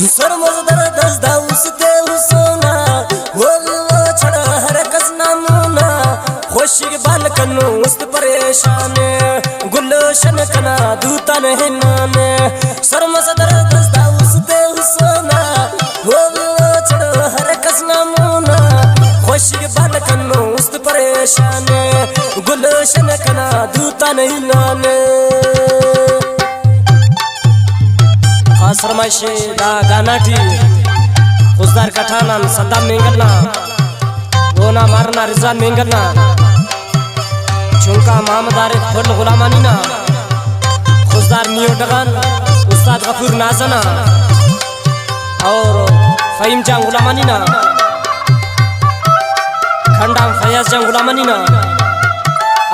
सरमज दर्द दाउसते हुसोना होली वो छड़ा हर कस नामुना खुशी के बाल कन्नो उस्त परेशान गुलशन कना दूता नहीं नाने सरमज दर्द दाउसते हुसोना होली वो छड़ा हर कस नामुना खुशी के बाल कन्नो उस्त परेशान गुलशन कना दूता नहीं नाने फरमाइशे दा गानाटी खुजदार कठाना सद्दाम मेंगलना गोना मारना रिजवान मेंगलना चुनका मोहम्मद आरिफ फर्ल गुलामानीना खुजदार नियो डगान उस्ताद गफूर नाजना और फहीम जान गुलामानीना खंडाम फयाज जान गुलामानीना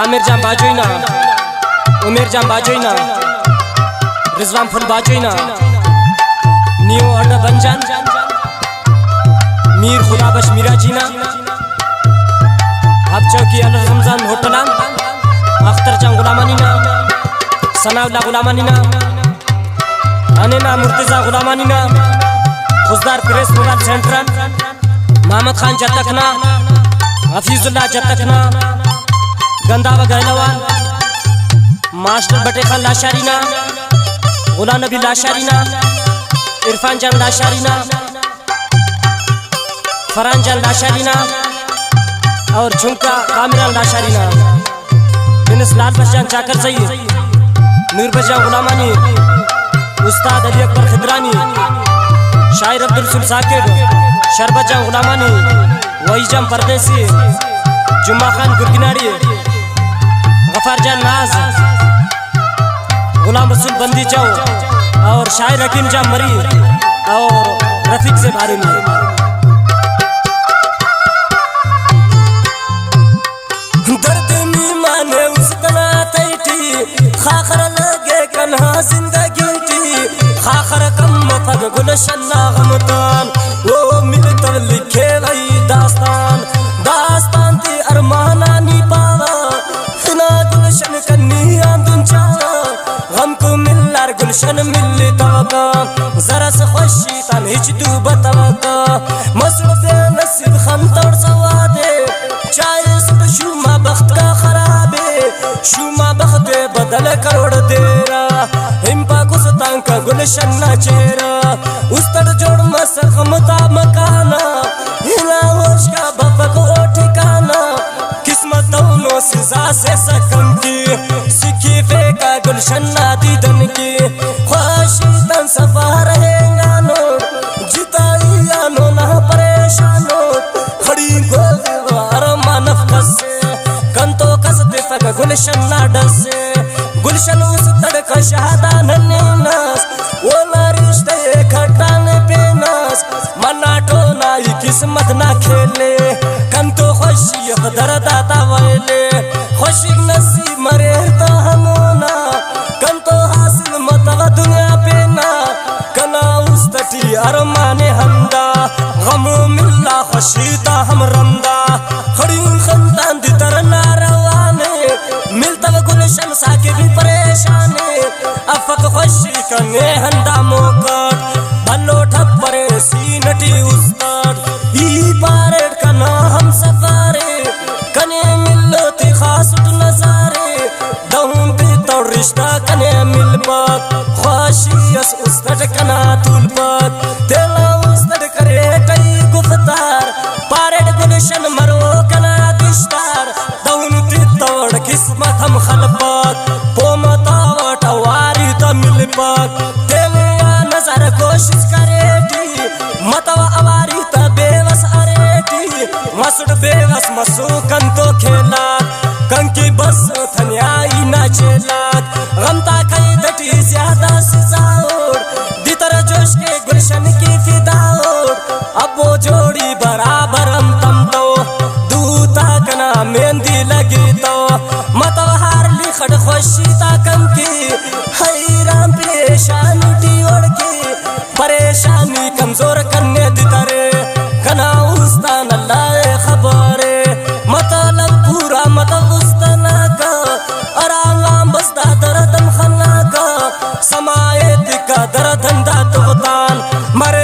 आमिर जान बाजोइना उमेर जान बाजोइना रिजवान फुल बाजोइना नियो अड्डा बंजान मीर खुदाबश मीरा जीना अब चौकी अल रमजान होटलान अख्तर जान गुलामानीना सनाउल्ला गुलामानीना अनेना मुर्तजा गुलामानीना Khuzdar press mobile central Mohammad Khan जतकना हफीजुल्लाह जतकना गंदावा गहलवान मास्टर बटे खान लाशारीना गुलाम नबी लाशारीना इरफान जान लाशारीना फरहान जान लाशारीना और झुमका कामिरान लाशारीना बिनस लाल बशान जाकर सही नूर बजान गुलामानी उस्ताद अली अकबर खिदरानी शायर अब्दुल सुल साकिर शरबत जान गुलामानी वही जान परदेसी जुम्मा खान गुरगिनाड़ी गफार जान नाज गुलाम रसूल बंदी जाओ और शायर हकीम जान मरी और रफीक से भारी में दर्द में माने उस तना तैठी खाखर लगे कन्हा जिंदगी टी खाखर कम फग गुलशन गमतान वो मिलकर लिखे गई दास्तान दास्तान ती अरमाना नी पावा ना गुलशन कन्नी आंदुन चावा हमको मिलर गुलशन मिल तवका जरा से खुशी तन हिच तू बतावका मसरूफ नसीब खम तोड़ सवादे चाहे सुट शुमा बख्त का खराबे शुमा बख्त बदल करोड़ देरा हिम्पा कुसतां का गुलशन ना चेहरा उस तर जोड़ मसर खमता मकाना हिला होश का बपक ओ ठिकाना किस्मत दोनों सिजा से सकम की सिखी फेंका गुलशन ना दीदन की ख्वाशी तन सफा रहेगा नो जिताइया नो ना परेशानो खड़ी गोलवार मानव कसे कंतो कसते फक गुलशन ना डसे गुलशन उस तड़का शहादा नन्हे नास वो ना रिश्ते खटाने पे नास मना टोना ये किस्मत ना खेले कंतो खुशी दर्द आता वाले खुशी नसीब मरे तो हमोना कंतो हासिल मतवा दुनिया पे ना कना उस तटी अरमाने हमदा गमो मिल्ला खुशी ता हम रमदा खड़ी खंदान दी तरना रवाने मिलता गुलशन साके भी परेशाने अफक खुशी कने हंदा मोकट भलो ठप्परे सीनटी उस्ताद ई पारेड कना हम सफारे कने मिलती खासुट नजारे दहुम भी तो रिश्ता कने मिल पात ख्वाशियस उस्तड कना तुल पात तेला उस्तड करे कई गुफ्तार पारेड गुलशन मरो कना दिश्तार दहुम ती तोड़ किस्मत हम खलपात पोमता वटवारी तो मिल पात तेलिया नजर कोशिश करे टी मतवा अवारी ता बेवस अरेटी मसुड बेवस मसू कंतो खेलात कंकी बस थन्याई ना चेलात गमता कई दटी ज्यादा सिजाओर दितर जोश के गुलशन की फिदाओर अब वो जोड़ी बराबर हम तम तो दूता कना मेहंदी लगी तो मतवा हार लिखड़ खुशी ता कम की हैरान परेशान उठी ओढ़ की परेशानी कमजोर करने दितरे कना उस्तान अल्लाह खबरे मतलब पूरा मतलब उस्ताना का अराम बसदा दर्दन खन्ना का समाये दिका दर्दन दा तुगतान मरे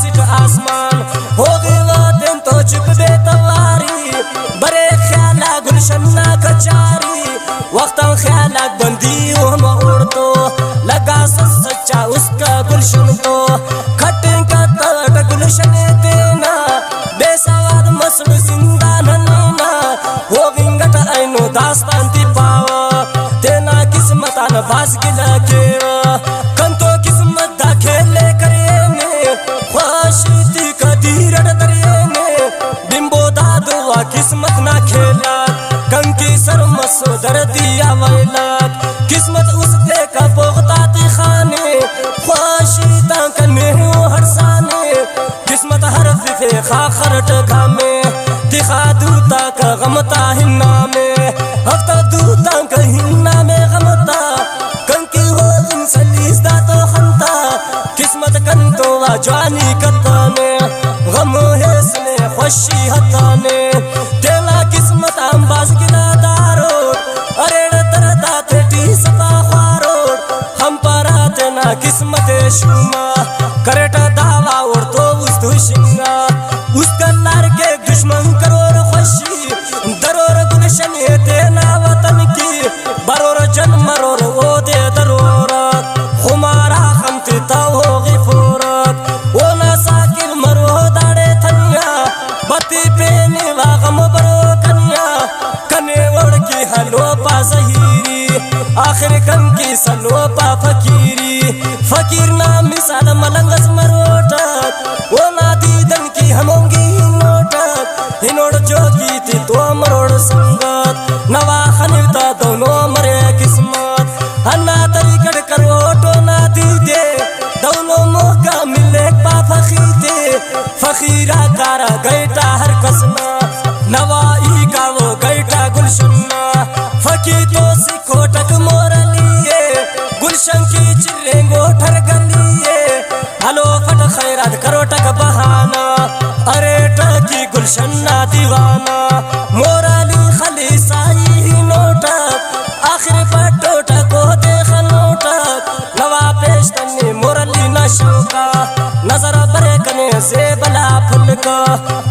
सिट आसमान हो गए वादन तो चुप दे तवारी बड़े ख्याला गुलशन कचारी वक्त ख्याला बंदी हम उड़ तो लगा सच्चा उसका गुलशन तो खटे का तट गुलशन देना बेसवाद मसड़ जिंदा नन्ना हो विंगट ऐनो दास्तान ती पावा तेना किस्मत आन बाज गिला के कंतो किस्मत दा खेले करे ने ख्वाशी का धीरट दरिए ने बिंबो दा दुआ किस्मत ना खेला कंकी सर मसो दर्दिया वैला किस्मत उस दे का पोगता ती खाने ख्वाशी ता कने हर साने किस्मत हर फिफे खाखरट घामे दिखा दूता का गमता हिन्ना में हफ्ता दूता का हिन्ना में गमता कंकी हो इंसलीस दा तो खंता किस्मत कंतो वा जवानी कताने गम है सने खुशी हताने तेला किस्मत अंबाज गिला दारो अरे दरदा तेटी सता खारो हम परा तेना किस्मत शुमा करटा दावा और तो उस दुशिंगा उसका लार के दुश्मन करोर खुशी दरोर गुलशन है तेना वतन की बरोर जन मरोर वो दे दरोर खुमारा खमती ताओ गिफोरत वो ना साकिर मरो दाड़े थनिया बती पेने वागम बरो कन्या कने वड़ की हलो पा जहीरी आखिर कम की सलो पा फकीरी फकीर ना मिसाल मलंगस मरोटत वो ना दीदन की हमोंगी नोटत हिनोड़ जोगी थी तो मरोड़ संगत नवा खनिता दोनों मरे किस्मत हन्ना तरीकड़ करोटो ना दीदे दोनों मौका मिले पा फखीते फकीरा कारा गैटा हर कसना नवाई का वो गैटा गुलशन्ना फकी तो सिखोटक मोरलिए गुलशन की चिरेंगो ठर गलिए हलो फट खैरात करोटक बहाना अरे टकी गुलशन्ना दीवाना मोरली खली साई ही नोटक आखिर पटोटा को देख नोटक नवा पेश तन्ने मोरली नशोका नजर बरे कने से बला फुलका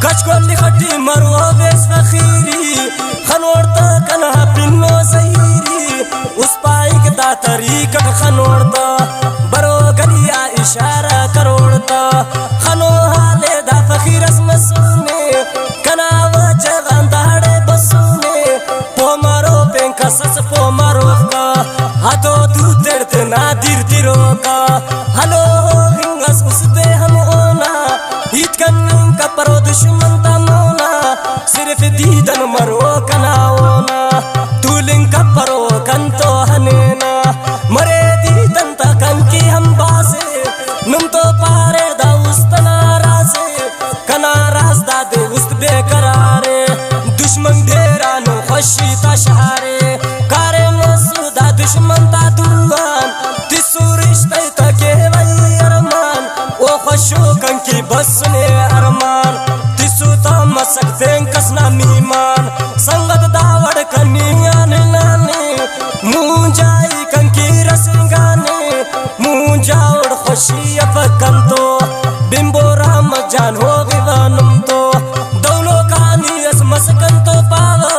कच को लिखटी मरो बेस फखीरी खनोड़ता कन्हा पिन्नो सहीरी उस पाइक दा तरीकट खनोड़ता बरो गलिया इशारा करोड़ता खनो हाले दा फखीरस मसूने कना वजगन दाड़े बसूने पोमारो पेंका सस पोमारो का हाथो तू तेरते ना दिर दिरो का हलो हिंगस उस दे हम ओना हित कन्निंग का परो दुश्मन तमोना सिर्फ दीदन मरो कना ओना तूलिंग का परो कंतो हनेना मरे दीदन ता कंकी हम बासे नुम तो पारे दा उस्तना रासे कना राज दा दे उस्त बेकरारे दुश्मन देरा नो खुशी ता शहारे कारे मसूदा दुश्मन ता दुआन तिसु रिश्ते ता के वही अरमान ओ खुशो कंकी बसने अरमान तिसु ता मसक फेंकस ना मीमान संगत दावड़ कनियान नाने मुंजाई कंकी रसंगाने मुंजावड़ खुशी अफकंतो बिंबो राम जान हो विवानम तो दोनों कानी अस मसकंतो पावा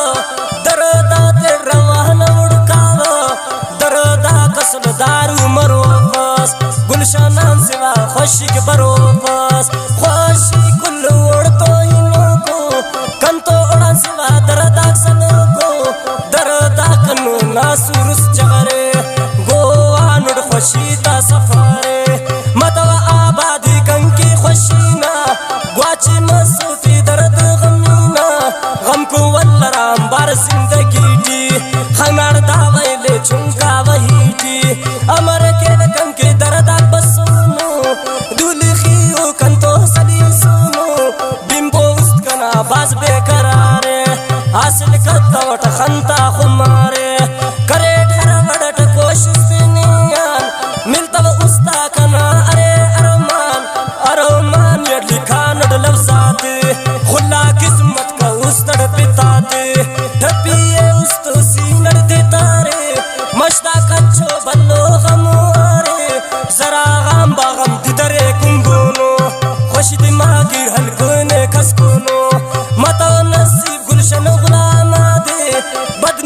दरदा ते रवान उड़कावा दरदा कसल दारू मरो पास गुलशनान सिवा खुशी के बरो पास खुशी कुल उड़तो इनो को कंतो उड़ान सिवा दरदा सनो को दरदा कनु नासुरुस जगरे गोवान उड़ खुशी ता सफारे मतवा आबादी कंकी खुशीना ग्वाची मसूफी दर्द गमीना गम को वल्लराम बार जिंदगी टी खनार दावैले चुंका वही टी अमर के कंकी दर्दा बसुनो दुलखियो कंतो सली सुनो बिंबो उस्कना बाज बेकरारे हासिल कत्तवट खंता खुमारे करे ठर बड़ट कोशिश नियान मिलता उस्ता कना अरे अरमान अरमान ये लिखा नड लफ्जात